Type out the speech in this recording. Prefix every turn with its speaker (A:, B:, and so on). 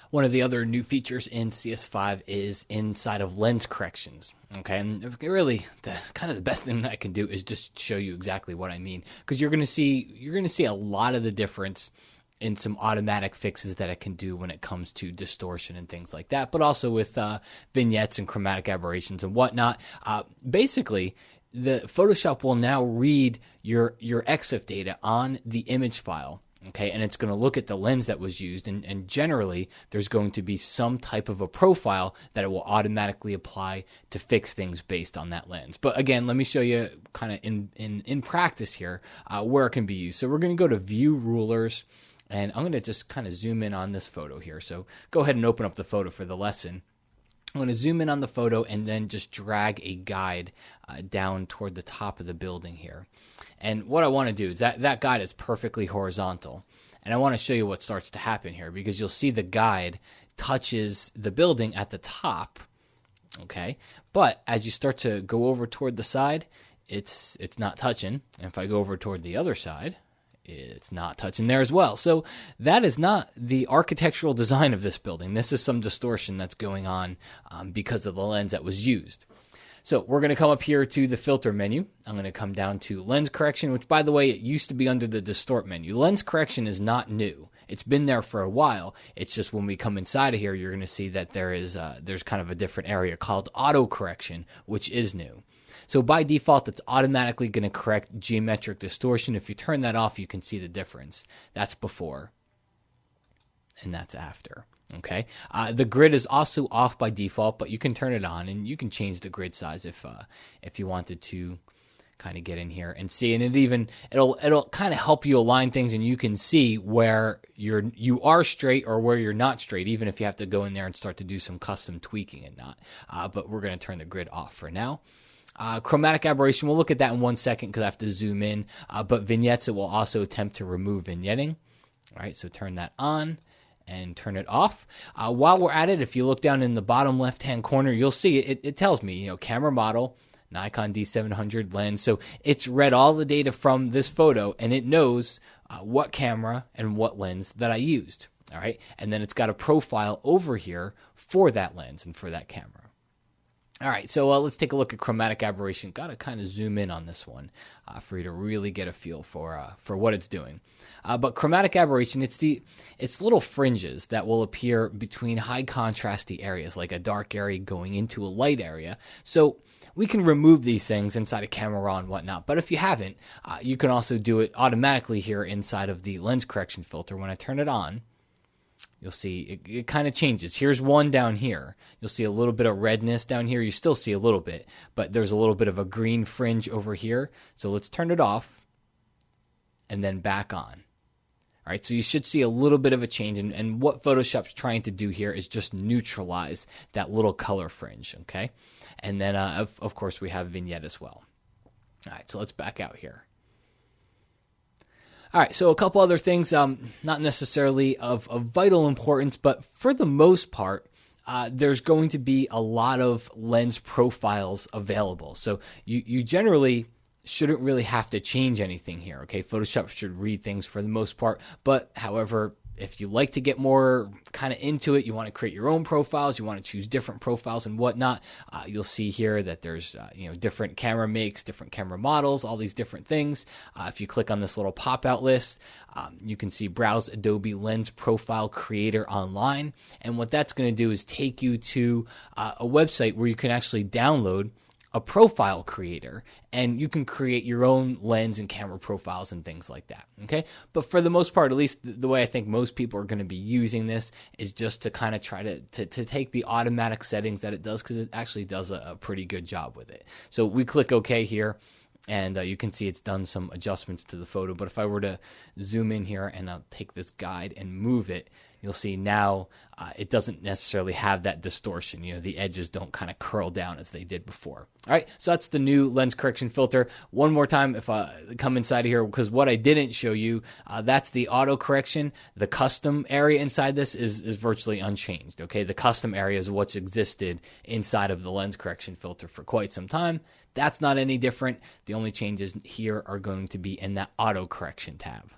A: One of the other new features in CS5 is inside of lens corrections. Okay, and really, the best thing that I can do is just show you exactly what I mean, because you're gonna see a lot of the difference in some automatic fixes that it can do when it comes to distortion and things like that, but also with vignettes and chromatic aberrations and whatnot. Basically, the Photoshop will now read your EXIF data on the image file. Okay, and it's going to look at the lens that was used, and generally there's going to be some type of a profile that it will automatically apply to fix things based on that lens. But again, let me show you kind of in practice here where it can be used. So we're going to go to View Rulers, and I'm going to just kind of zoom in on this photo here. So go ahead and open up the photo for the lesson. I'm going to zoom in on the photo and then just drag a guide down toward the top of the building here. And what I want to do is that guide is perfectly horizontal. And I want to show you what starts to happen here, because you'll see the guide touches the building at the top. Okay. But as you start to go over toward the side, it's not touching. And if I go over toward the other side, it's not touching there as well. So that is not the architectural design of this building. This is some distortion that's going on because of the lens that was used. So we're going to come up here to the filter menu. I'm going to come down to lens correction, which, by the way, it used to be under the distort menu. Lens correction is not new. It's been there for a while. It's just when we come inside of here, you're going to see that there's kind of a different area called auto correction, which is new. So by default, it's automatically going to correct geometric distortion. If you turn that off, you can see the difference. That's before, and that's after. Okay. The grid is also off by default, but you can turn it on, and you can change the grid size if you wanted to kind of get in here and see. And it'll kind of help you align things, and you can see where you are straight or where you're not straight, even if you have to go in there and start to do some custom tweaking and not. But we're going to turn the grid off for now. Chromatic aberration, we'll look at that in 1 second because I have to zoom in. But vignettes, it will also attempt to remove vignetting. All right, so turn that on and turn it off. While we're at it, if you look down in the bottom left-hand corner, you'll see it tells me, camera model, Nikon D700 lens. So it's read all the data from this photo, and it knows what camera and what lens that I used. All right, and then it's got a profile over here for that lens and for that camera. All right, so let's take a look at chromatic aberration. Got to kind of zoom in on this one for you to really get a feel for what it's doing. But chromatic aberration, it's little fringes that will appear between high contrasty areas, like a dark area going into a light area. So we can remove these things inside of Camera Raw and whatnot. But if you haven't, you can also do it automatically here inside of the lens correction filter. When I turn it on, you'll see it kind of changes. Here's one down here. You'll see a little bit of redness down here. You still see a little bit, but there's a little bit of a green fringe over here. So let's turn it off and then back on. All right, so you should see a little bit of a change. And what Photoshop's trying to do here is just neutralize that little color fringe, okay? And then, of course, we have vignette as well. All right, so let's back out here. All right, so a couple other things, not necessarily of vital importance, but for the most part, there's going to be a lot of lens profiles available. So you generally shouldn't really have to change anything here, okay? Photoshop should read things for the most part, but however, if you like to get more kind of into it, you want to create your own profiles, you want to choose different profiles and whatnot, you'll see here that there's different camera makes, different camera models, all these different things. If you click on this little pop-out list, you can see Browse Adobe Lens Profile Creator online. And what that's going to do is take you to a website where you can actually download a profile creator, and you can create your own lens and camera profiles and things like that. Okay. But for the most part, at least the way I think most people are going to be using this is just to kind of try to take the automatic settings that it does, because it actually does a pretty good job with it. So we click OK here, and you can see it's done some adjustments to the photo. But if I were to zoom in here and I'll take this guide and move it, you'll see now it doesn't necessarily have that distortion. The edges don't kind of curl down as they did before. All right, so that's the new lens correction filter. One more time, if I come inside of here, because what I didn't show you, that's the auto correction. The custom area inside this is virtually unchanged. Okay, the custom area is what's existed inside of the lens correction filter for quite some time. That's not any different. The only changes here are going to be in that auto correction tab.